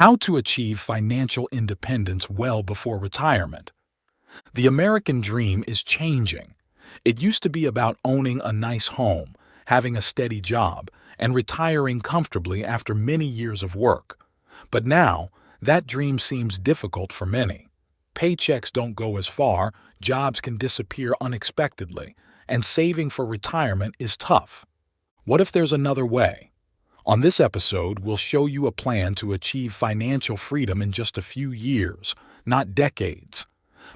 How to achieve financial independence well before retirement. The American dream is changing. It used to be about owning a nice home, having a steady job, and retiring comfortably after many years of work. But now, that dream seems difficult for many. Paychecks don't go as far, jobs can disappear unexpectedly, and saving for retirement is tough. What if there's another way? On this episode, we'll show you a plan to achieve financial freedom in just a few years, not decades.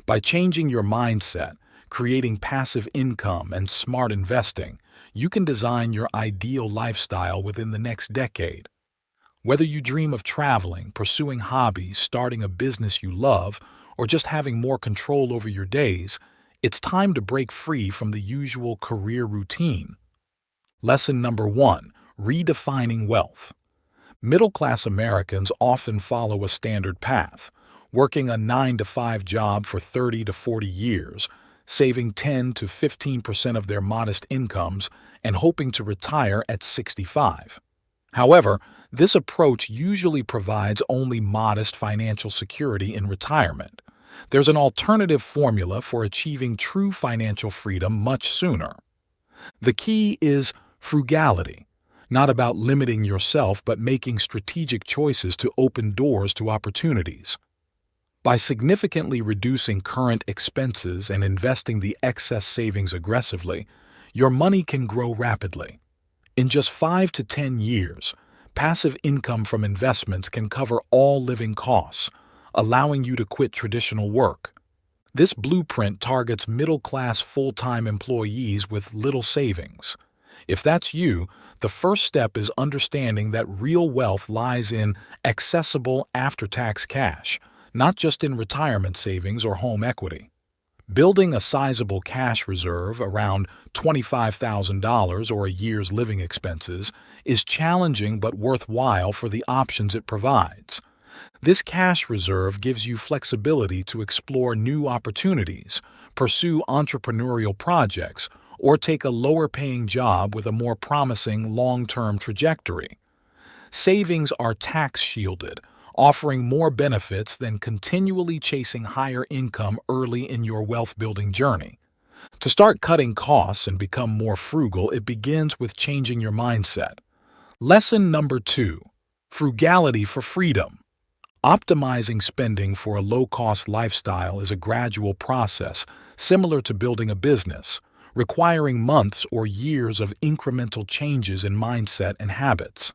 By changing your mindset, creating passive income, and smart investing, you can design your ideal lifestyle within the next decade. Whether you dream of traveling, pursuing hobbies, starting a business you love, or just having more control over your days, it's time to break free from the usual career routine. Lesson number 1. Redefining wealth. Middle-class Americans often follow a standard path, working a 9-to-5 job for 30 to 40 years, saving 10 to 15% of their modest incomes, and hoping to retire at 65. However, this approach usually provides only modest financial security in retirement. There's an alternative formula for achieving true financial freedom much sooner. The key is frugality, not about limiting yourself but making strategic choices to open doors to opportunities. By significantly reducing current expenses and investing the excess savings aggressively, your money can grow rapidly. In just 5 to 10 years, passive income from investments can cover all living costs, allowing you to quit traditional work. This blueprint targets middle-class full-time employees with little savings. If that's you, the first step is understanding that real wealth lies in accessible after-tax cash, not just in retirement savings or home equity. Building a sizable cash reserve, around $25,000 or a year's living expenses, is challenging but worthwhile for the options it provides. This cash reserve gives you flexibility to explore new opportunities, pursue entrepreneurial projects, or take a lower-paying job with a more promising long-term trajectory. Savings are tax-shielded, offering more benefits than continually chasing higher income early in your wealth-building journey. To start cutting costs and become more frugal, it begins with changing your mindset. Lesson number 2. Frugality for freedom. Optimizing spending for a low-cost lifestyle is a gradual process, similar to building a business, requiring months or years of incremental changes in mindset and habits.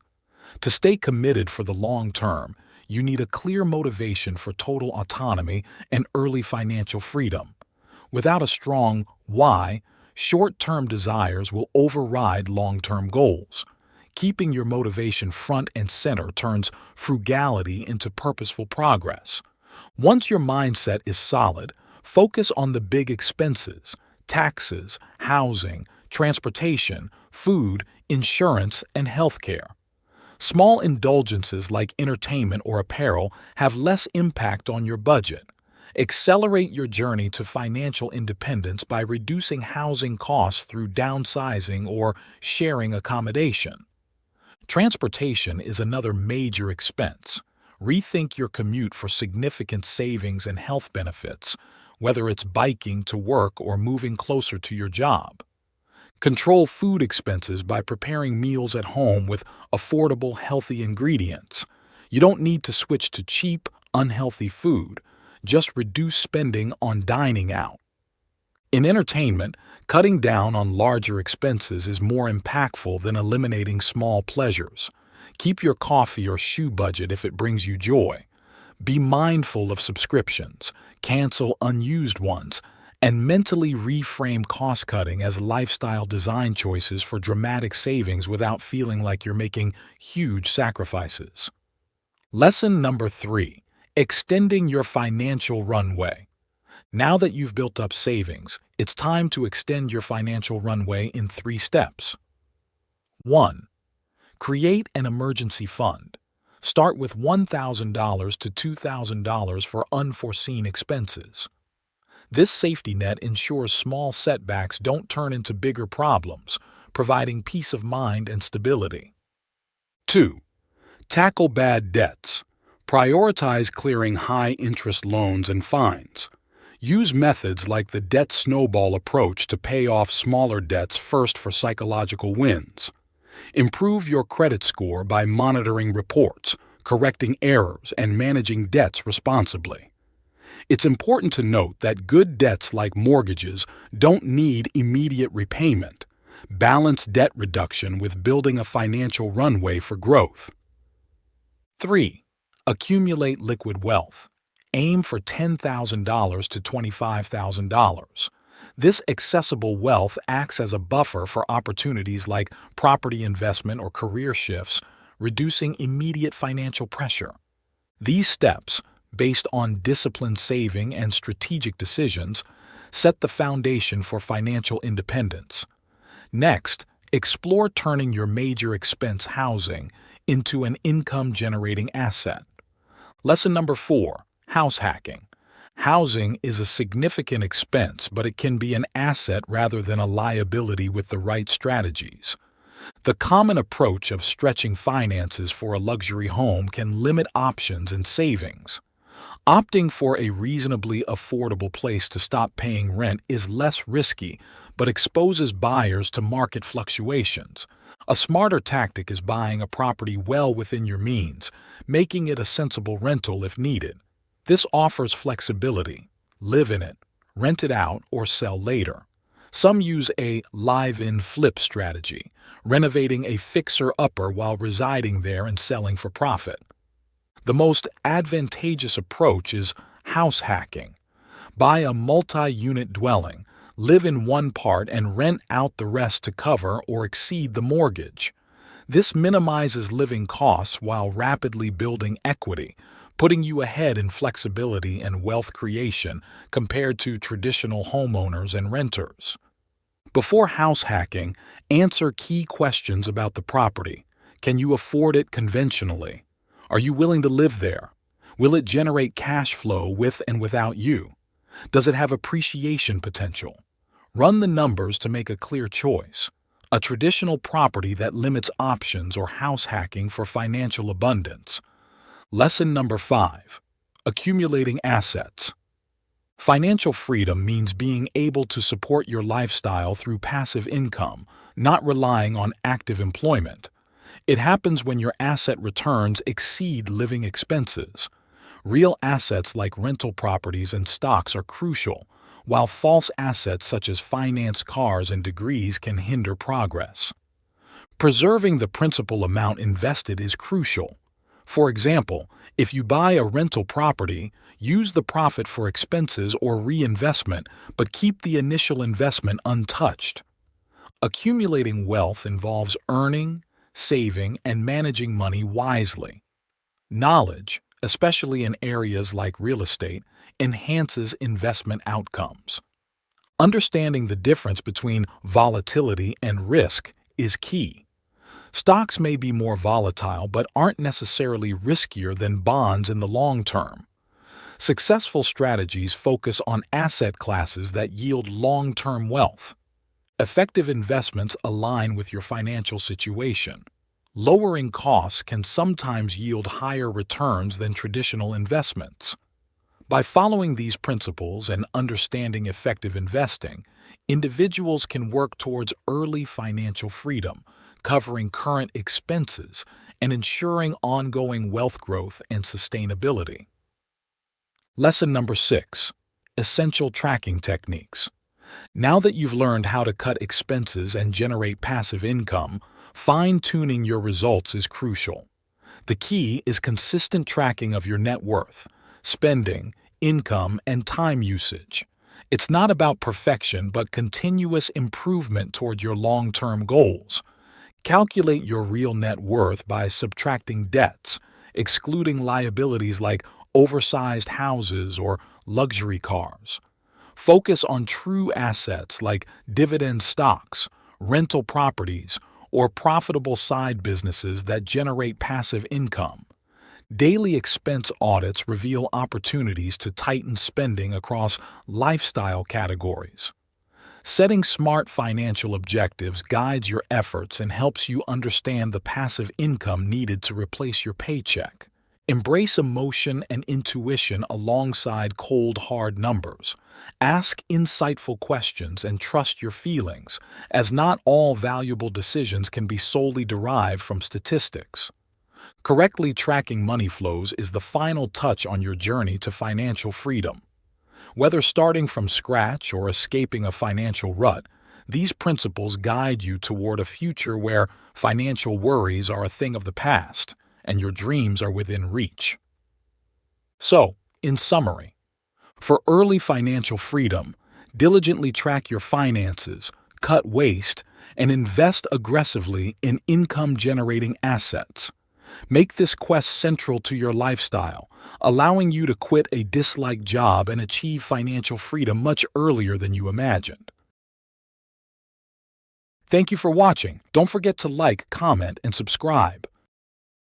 To stay committed for the long term, you need a clear motivation for total autonomy and early financial freedom. Without a strong why, short-term desires will override long-term goals. Keeping your motivation front and center turns frugality into purposeful progress. Once your mindset is solid, focus on the big expenses: taxes, housing, transportation, food, insurance, and healthcare. Small indulgences like entertainment or apparel have less impact on your budget. Accelerate your journey to financial independence by reducing housing costs through downsizing or sharing accommodation. Transportation is another major expense. Rethink your commute for significant savings and health benefits, whether it's biking to work or moving closer to your job. Control food expenses by preparing meals at home with affordable, healthy ingredients. You don't need to switch to cheap, unhealthy food. Just reduce spending on dining out. In entertainment, cutting down on larger expenses is more impactful than eliminating small pleasures. Keep your coffee or shoe budget if it brings you joy. Be mindful of subscriptions, cancel unused ones, and mentally reframe cost-cutting as lifestyle design choices for dramatic savings without feeling like you're making huge sacrifices. Lesson number 3. Extending your financial runway. Now that you've built up savings, it's time to extend your financial runway in 3 steps. 1. Create an emergency fund. Start with $1,000 to $2,000 for unforeseen expenses. This safety net ensures small setbacks don't turn into bigger problems, providing peace of mind and stability. 2. Tackle bad debts. Prioritize clearing high-interest loans and fines. Use methods like the debt snowball approach to pay off smaller debts first for psychological wins. Improve your credit score by monitoring reports, correcting errors, and managing debts responsibly. It's important to note that good debts like mortgages don't need immediate repayment. Balance debt reduction with building a financial runway for growth. 3. Accumulate liquid wealth. Aim for $10,000 to $25,000. This accessible wealth acts as a buffer for opportunities like property investment or career shifts, reducing immediate financial pressure. These steps, based on disciplined saving and strategic decisions, set the foundation for financial independence. Next, explore turning your major expense housing into an income-generating asset. Lesson number 4, house hacking. Housing is a significant expense, but it can be an asset rather than a liability with the right strategies. The common approach of stretching finances for a luxury home can limit options and savings. Opting for a reasonably affordable place to stop paying rent is less risky, but exposes buyers to market fluctuations. A smarter tactic is buying a property well within your means, making it a sensible rental if needed. This offers flexibility. Live in it, rent it out, or sell later. Some use a live-in flip strategy, renovating a fixer-upper while residing there and selling for profit. The most advantageous approach is house hacking. Buy a multi-unit dwelling, live in one part and rent out the rest to cover or exceed the mortgage. This minimizes living costs while rapidly building equity, putting you ahead in flexibility and wealth creation compared to traditional homeowners and renters. Before house hacking, answer key questions about the property. Can you afford it conventionally? Are you willing to live there? Will it generate cash flow with and without you? Does it have appreciation potential? Run the numbers to make a clear choice. A traditional property that limits options or house hacking for financial abundance. Lesson number 5. Accumulating assets. Financial freedom means being able to support your lifestyle through passive income, not relying on active employment. It happens when your asset returns exceed living expenses. Real assets like rental properties and stocks are crucial, while false assets such as finance cars and degrees can hinder progress. Preserving the principal amount invested is crucial. For example, if you buy a rental property, use the profit for expenses or reinvestment, but keep the initial investment untouched. Accumulating wealth involves earning, saving, and managing money wisely. Knowledge, especially in areas like real estate, enhances investment outcomes. Understanding the difference between volatility and risk is key. Stocks may be more volatile but aren't necessarily riskier than bonds in the long term. Successful strategies focus on asset classes that yield long-term wealth. Effective investments align with your financial situation. Lowering costs can sometimes yield higher returns than traditional investments. By following these principles and understanding effective investing, individuals can work towards early financial freedom, covering current expenses and ensuring ongoing wealth growth and sustainability. Lesson number 6. Essential tracking techniques. Now that you've learned how to cut expenses and generate passive income, fine-tuning your results is crucial. The key is consistent tracking of your net worth, spending, income, and time usage. It's not about perfection but continuous improvement toward your long-term goals. Calculate your real net worth by subtracting debts, excluding liabilities like oversized houses or luxury cars. Focus on true assets like dividend stocks, rental properties, or profitable side businesses that generate passive income. Daily expense audits reveal opportunities to tighten spending across lifestyle categories. Setting smart financial objectives guides your efforts and helps you understand the passive income needed to replace your paycheck. Embrace emotion and intuition alongside cold, hard numbers. Ask insightful questions and trust your feelings, as not all valuable decisions can be solely derived from statistics. Correctly tracking money flows is the final touch on your journey to financial freedom. Whether starting from scratch or escaping a financial rut, these principles guide you toward a future where financial worries are a thing of the past and your dreams are within reach. So, in summary, for early financial freedom, diligently track your finances, cut waste, and invest aggressively in income-generating assets. Make this quest central to your lifestyle, allowing you to quit a disliked job and achieve financial freedom much earlier than you imagined. Thank you for watching. Don't forget to like, comment, and subscribe.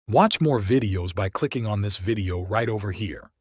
Watch more videos by clicking on this video right over here.